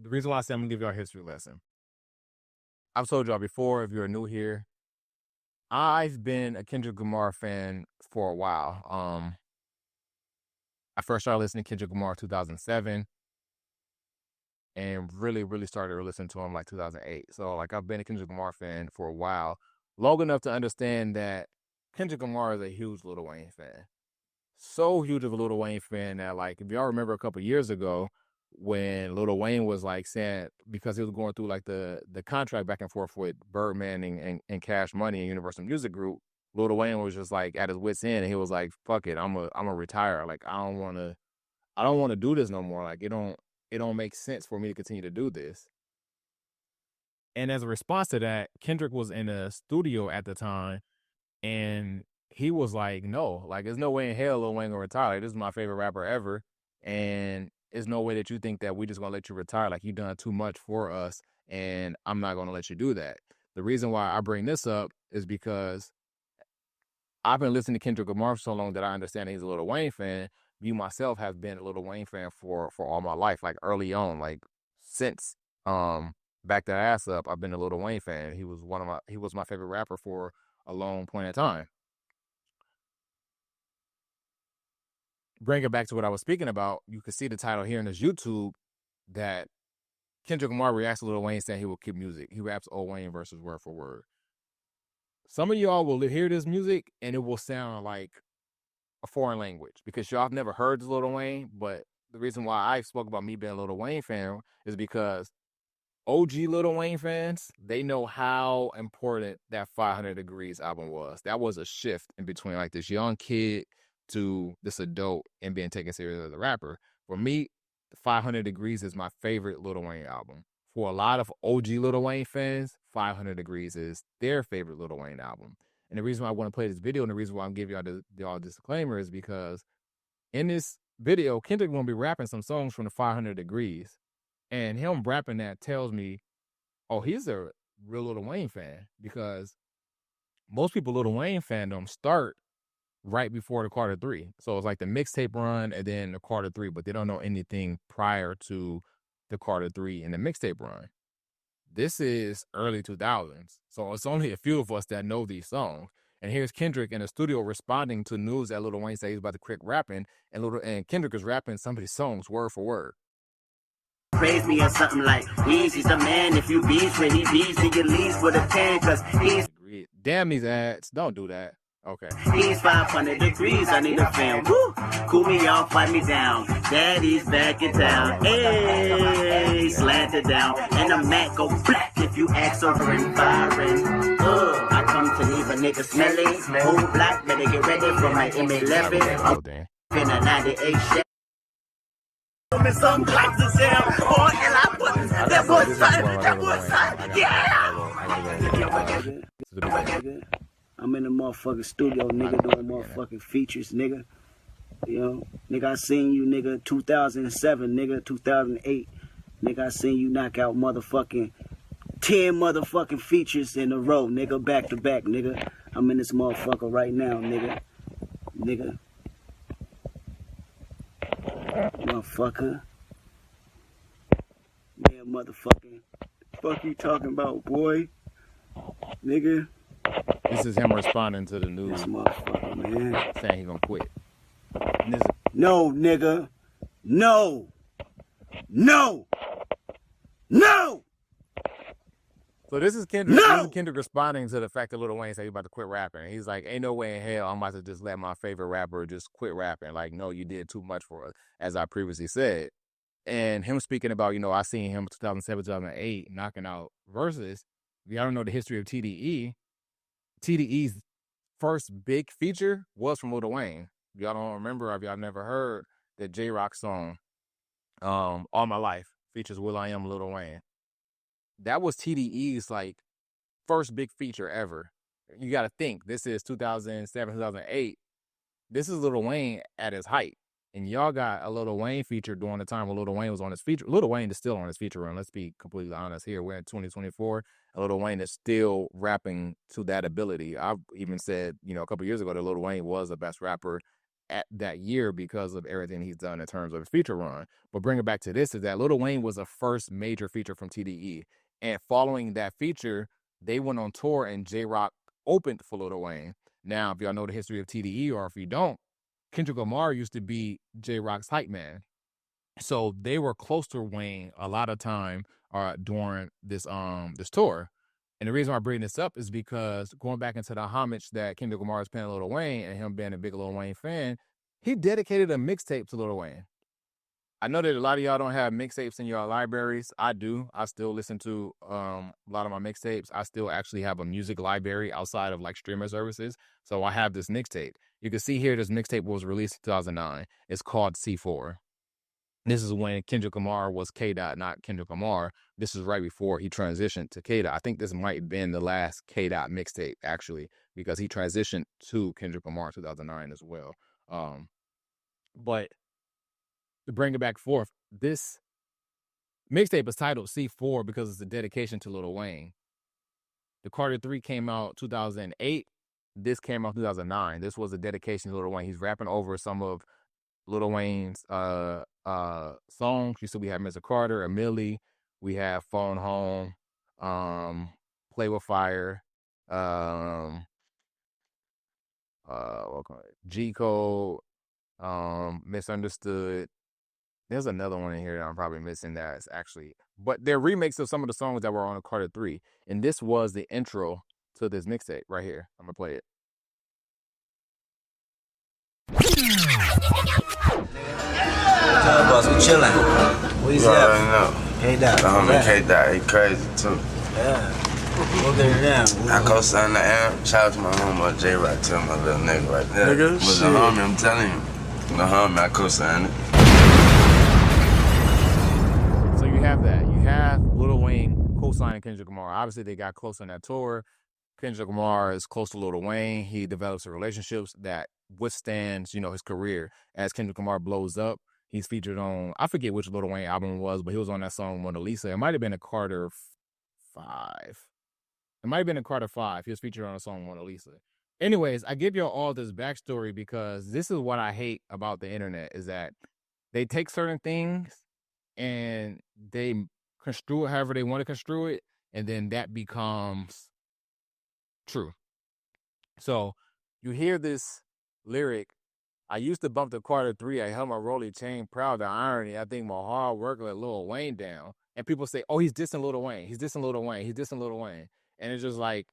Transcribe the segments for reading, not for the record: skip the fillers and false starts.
the reason why I say I'm gonna give y'all a history lesson. I've told y'all before, if you're new here, I've been a Kendrick Lamar fan for a while. I first started listening to Kendrick Lamar 2007 and really started listening to him like 2008. So like I've been a Kendrick Lamar fan for a while, long enough to understand that Kendrick Lamar is a huge Lil Wayne fan. So huge of a Lil Wayne fan that like if y'all remember a couple years ago when Lil Wayne was like saying because he was going through like the contract back and forth with Birdman and Cash Money and Universal Music Group, Lil Wayne was just like at his wits end and he was like, fuck it, I'm a retire. Like I don't wanna do this no more. Like it don't make sense for me to continue to do this. And as a response to that, Kendrick was in a studio at the time and he was like, no, like there's no way in hell Lil Wayne gonna retire. Like, this is my favorite rapper ever. And there's no way that you think that we just gonna let you retire. Like you done too much for us and I'm not gonna let you do that. The reason why I bring this up is because I've been listening to Kendrick Lamar for so long that I understand he's a Lil Wayne fan. Me myself have been a Lil Wayne fan for all my life, like early on, like since Back That Ass Up, I've been a Lil Wayne fan. He was my favorite rapper for a long point of time. Bring it back to what I was speaking about, you can see the title here in this YouTube that Kendrick Lamar reacts to Lil Wayne saying he will keep music. He raps Old Wayne verses word for word. Some of y'all will hear this music and it will sound like a foreign language because y'all have never heard this Lil Wayne, but the reason why I spoke about me being a Lil Wayne fan is because OG Lil Wayne fans, they know how important that 500 Degrees album was. That was a shift in between like this young kid to this adult and being taken serious as a rapper. For me, 500 Degrees is my favorite Lil Wayne album. For a lot of OG Lil Wayne fans, 500 Degrees is their favorite Lil Wayne album. And the reason why I want to play this video and the reason why I'm giving y'all this disclaimer is because in this video, Kendrick gonna be rapping some songs from the 500 Degrees. And him rapping that tells me, oh, he's a real Lil Wayne fan because most people Lil Wayne fandom start right before the Carter 3. So it's like the mixtape run and then the Carter 3, but they don't know anything prior to the Carter 3 and the mixtape run. This is early 2000s. So it's only a few of us that know these songs. And here's Kendrick in the studio responding to news that Lil Wayne said he's about to quit rapping, and Kendrick is rapping some of these songs word for word. Praise me or something like, Weezy's the man. If you beef when he beefs, he get leaves with a 10, cause he's... Damn these ads. Don't do that. Okay. He's 500 degrees, I need a fan. Woo! Cool me off, fight me down. Daddy's back in town. Hey, slanted down. And the Mac go black if you ask over and firing. I come to leave a nigga smelly. Whole black, better get ready for my M11. I'm in a 98 shit. Some glasses down, boy, and I put that boy side, yeah. I'm in the motherfucking studio, nigga, doing motherfucking features, nigga. You know, nigga, I seen you, nigga, 2007, nigga, 2008. Nigga, I seen you knock out motherfucking 10 motherfucking features in a row, nigga, back to back, nigga. I'm in this motherfucker right now, nigga. Nigga. Motherfucker. Yeah, motherfucking. Fuck you talking about, boy? Nigga. This is him responding to the news. This motherfucker, man. Saying he gonna quit. No, nigga. No. No. No. So this is Kendrick. No! This is Kendrick responding to the fact that Lil Wayne said he's about to quit rapping. He's like, ain't no way in hell I'm about to just let my favorite rapper just quit rapping. Like, no, you did too much for us, as I previously said. And him speaking about, you know, I seen him 2007, 2008 knocking out verses. If y'all don't know the history of TDE, TDE's first big feature was from Lil Wayne. If y'all don't remember, or if y'all never heard the J-Rock song, All My Life, features will.i.am, Lil Wayne. That was TDE's like first big feature ever. You got to think, this is 2007, 2008. This is Lil Wayne at his height. And y'all got a Lil Wayne feature during the time when Lil Wayne was on his feature. Lil Wayne is still on his feature run. Let's be completely honest here. We're in 2024. And Lil Wayne is still rapping to that ability. I've even said, you know, a couple years ago that Lil Wayne was the best rapper at that year because of everything he's done in terms of his feature run. But bring it back to this is that Lil Wayne was the first major feature from TDE. And following that feature, they went on tour and J-Rock opened for Lil Wayne. Now, if y'all know the history of TDE or if you don't, Kendrick Lamar used to be J-Rock's hype man. So they were close to Wayne a lot of time during this tour. And the reason why I bring this up is because going back into the homage that Kendrick Lamar is paying Lil Wayne and him being a big Lil Wayne fan, he dedicated a mixtape to Lil Wayne. I know that a lot of y'all don't have mixtapes in your libraries. I do. I still listen to a lot of my mixtapes. I still actually have a music library outside of like streamer services. So I have this mixtape. You can see here this mixtape was released in 2009. It's called C4. This is when Kendrick Lamar was K. Dot, not Kendrick Lamar. This is right before he transitioned to K. Dot. I think this might have been the last K. Dot mixtape, actually, because he transitioned to Kendrick Lamar in 2009 as well. But to bring it back forth, this mixtape is titled C4 because it's a dedication to Lil Wayne. The Carter 3 came out 2008. This came out 2009. This was a dedication to Lil Wayne. He's rapping over some of Lil Wayne's songs. You see, we have Mr. Carter, a Millie, we have Phone Home, Play with Fire, G Code, Misunderstood. There's another one in here that I'm probably missing that's actually, but they're remakes of some of the songs that were on Carter 3. And this was the intro to this mixtape right here. I'm gonna play it. Tell boss, we chillin'. What you know. K-Dot. The homie K-Dot, he crazy too. Yeah. We'll get it down. I co-signed the amp. Shout out to my homie J-Rock, tell my little nigga right there. Nigga, was the homie, I'm telling you. The homie, I co-signed it. So you have that. You have Lil Wayne co-signing Kendrick Lamar. Obviously, they got close on that tour. Kendrick Lamar is close to Lil Wayne. He develops relationships that withstands, his career. As Kendrick Lamar blows up, he's featured on, I forget which Lil Wayne album it was, but he was on that song Mona Lisa. It might have been a Carter 5. It might have been a Carter 5. He was featured on a song Mona Lisa. Anyways, I give y'all all this backstory because this is what I hate about the internet is that they take certain things and they construe it however they want to construe it, and then that becomes true. So you hear this lyric, I used to bump the Carter 3, I held my rolly chain proud, the irony, I think my hard work let Lil Wayne down. And people say, oh, he's dissing Lil Wayne, he's dissing Lil Wayne, he's dissing Lil Wayne. And it's just like,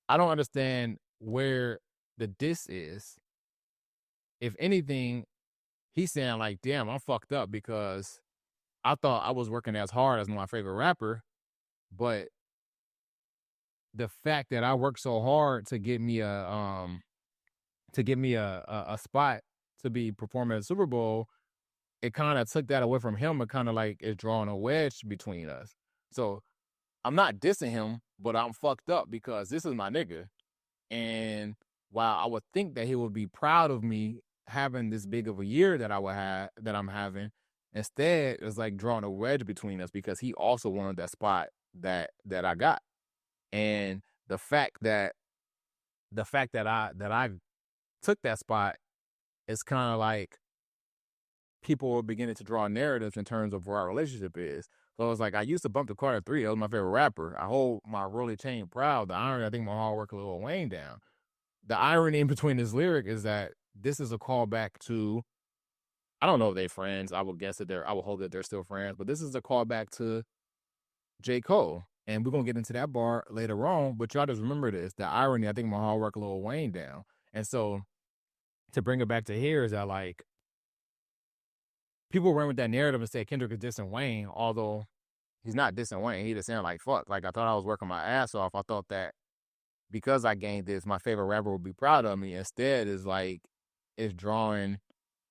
I don't understand where the diss is. If anything, he's saying like, damn, I'm fucked up because I thought I was working as hard as my favorite rapper, but the fact that I worked so hard to get me a spot to be performing at the Super Bowl, it kind of took that away from him. It kind of like is drawing a wedge between us. So I'm not dissing him, but I'm fucked up because this is my nigga. And while I would think that he would be proud of me having this big of a year that I'm having, instead it's like drawing a wedge between us because he also wanted that spot that I got. And the fact that I took that spot is kind of like people were beginning to draw narratives in terms of where our relationship is. So it's like I used to bump the Carter 3. That was my favorite rapper. I hold my rolly chain proud. The irony, I think my hard work Lil Wayne down. The irony in between this lyric is that this is a callback to, I don't know if they're friends. I would guess that I would hope that they're still friends, but this is a callback to J. Cole. And we're going to get into that bar later on, but y'all just remember this. The irony, I think my hard work Lil Wayne down. And so to bring it back to here is that like, people ran with that narrative and said Kendrick is dissing Wayne, although he's not dissing Wayne. He just saying like, fuck, like I thought I was working my ass off. I thought that because I gained this, my favorite rapper would be proud of me. Instead, is like, it's drawing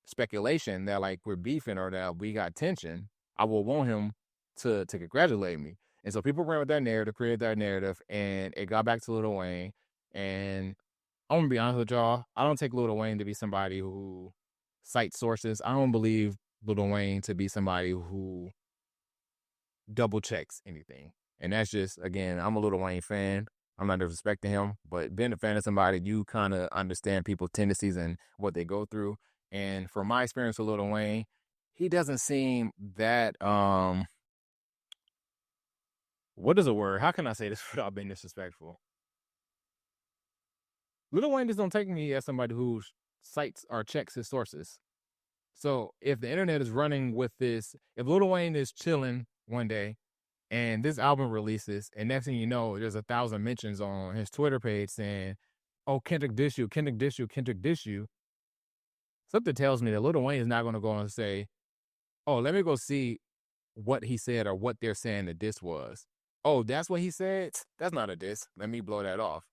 speculation that like we're beefing or that we got tension. I will want him to congratulate me. And so people ran with that narrative, created that narrative, and it got back to Lil Wayne. And I'm gonna be honest with y'all, I don't take Lil Wayne to be somebody who cites sources. I don't believe Lil Wayne to be somebody who double checks anything. And that's just, again, I'm a Lil Wayne fan. I'm not disrespecting him, but being a fan of somebody, you kind of understand people's tendencies and what they go through. And from my experience with Lil Wayne, he doesn't seem that what is a word? How can I say this without being disrespectful? Lil Wayne just don't take me as somebody who cites or checks his sources. So if the internet is running with this, if Lil Wayne is chilling one day and this album releases, and next thing you know, there's 1,000 mentions on his Twitter page saying, "Oh, Kendrick diss you, Kendrick diss you, Kendrick diss you." Something tells me that Lil Wayne is not going to go and say, "Oh, let me go see what he said or what they're saying the diss was." Oh, that's what he said? That's not a diss. Let me blow that off.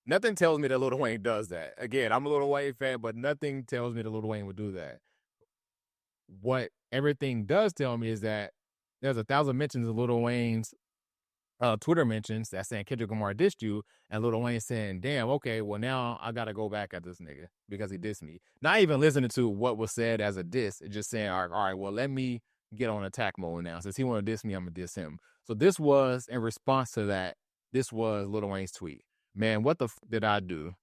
Nothing tells me that Lil Wayne does that. Again, I'm a Lil Wayne fan, but nothing tells me that Lil Wayne would do that. What everything does tell me is that there's 1,000 mentions of Lil Wayne's Twitter mentions that saying Kendrick Lamar dissed you, and Lil Wayne saying, "Damn, okay, well now I gotta go back at this nigga because he dissed me." Not even listening to what was said as a diss, just saying, "All right, well let me get on attack mode now. Since he want to diss me, I'm gonna diss him." So this was in response to that. This was Lil Wayne's tweet. Man, what the did I do?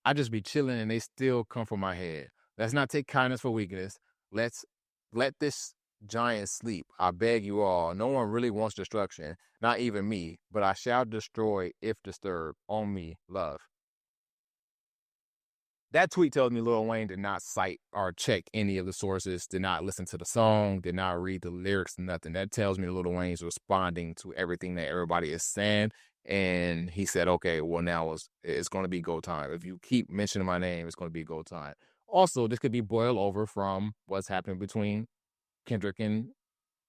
I just be chilling and they still come from my head. Let's not take kindness for weakness. Let's let this giant sleep. I beg you all. No one really wants destruction, not even me, but I shall destroy if disturbed. On me, love. That tweet tells me Lil Wayne did not cite or check any of the sources, did not listen to the song, did not read the lyrics, nothing. That tells me Lil Wayne's responding to everything that everybody is saying. And he said, okay, well, now it's going to be go time. If you keep mentioning my name, it's going to be go time. Also, this could be boiled over from what's happening between Kendrick and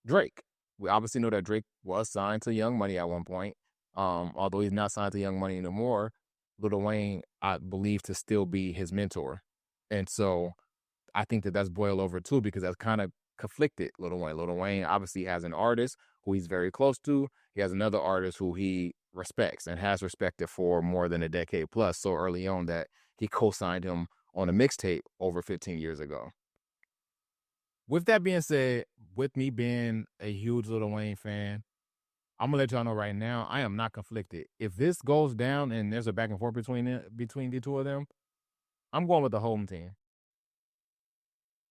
Drake. We obviously know that Drake was signed to Young Money at one point. Although he's not signed to Young Money anymore, Lil Wayne, I believe, to still be his mentor. And so I think that that's boiled over too, because that's kind of conflicted Lil Wayne. Lil Wayne obviously has an artist who he's very close to. He has another artist who he respects and has respected for more than a decade plus, so early on that he co-signed him on a mixtape over 15 years ago. With that being said, with me being a huge Lil Wayne fan, I'm gonna let y'all know right now, I am not conflicted. If this goes down and there's a back and forth between the two of them, I'm going with the home team.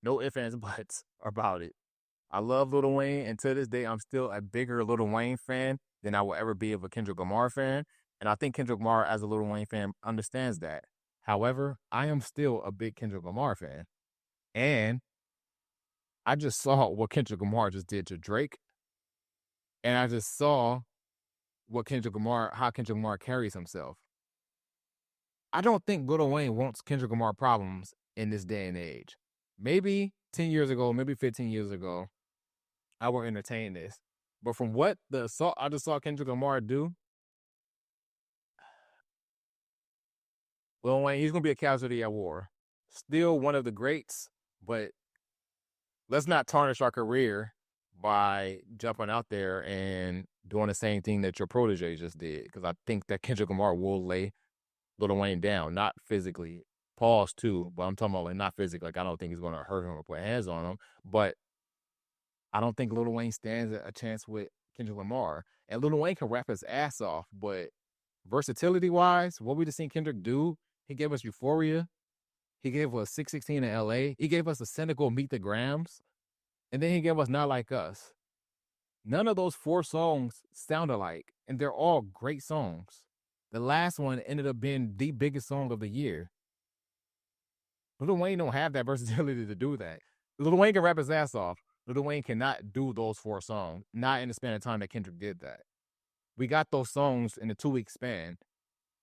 No ifs, ands, buts about it. I love Lil Wayne, and to this day, I'm still a bigger Lil Wayne fan than I will ever be of a Kendrick Lamar fan. And I think Kendrick Lamar, as a Lil Wayne fan, understands that. However, I am still a big Kendrick Lamar fan. And I just saw what Kendrick Lamar just did to Drake. And I just saw how Kendrick Lamar carries himself. I don't think Lil Wayne wants Kendrick Lamar problems in this day and age. Maybe 10 years ago, maybe 15 years ago, I would entertain this. But from what I just saw Kendrick Lamar do, Lil Wayne, he's going to be a casualty at war. Still one of the greats, but let's not tarnish our career by jumping out there and doing the same thing that your protege just did. Because I think that Kendrick Lamar will lay Lil Wayne down, not physically. Pause too, but I'm talking about like not physically. Like I don't think he's going to hurt him or put hands on him. But I don't think Lil Wayne stands a chance with Kendrick Lamar. And Lil Wayne can rap his ass off, but versatility-wise, what we just seen Kendrick do, he gave us Euphoria. He gave us 616 in LA. He gave us a cynical Meet the Grams. And then he gave us Not Like Us. None of those 4 songs sound alike, and they're all great songs. The last one ended up being the biggest song of the year. Lil Wayne don't have that versatility to do that. Lil Wayne can rap his ass off. Lil Wayne cannot do those 4 songs, not in the span of time that Kendrick did that. We got those songs in a 2-week span.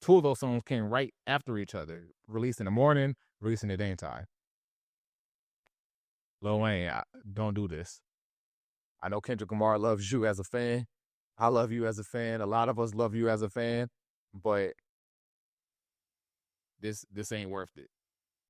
2 of those songs came right after each other, released in the morning, released in the daytime. Lil Wayne, don't do this. I know Kendrick Lamar loves you as a fan. I love you as a fan. A lot of us love you as a fan, but this ain't worth it.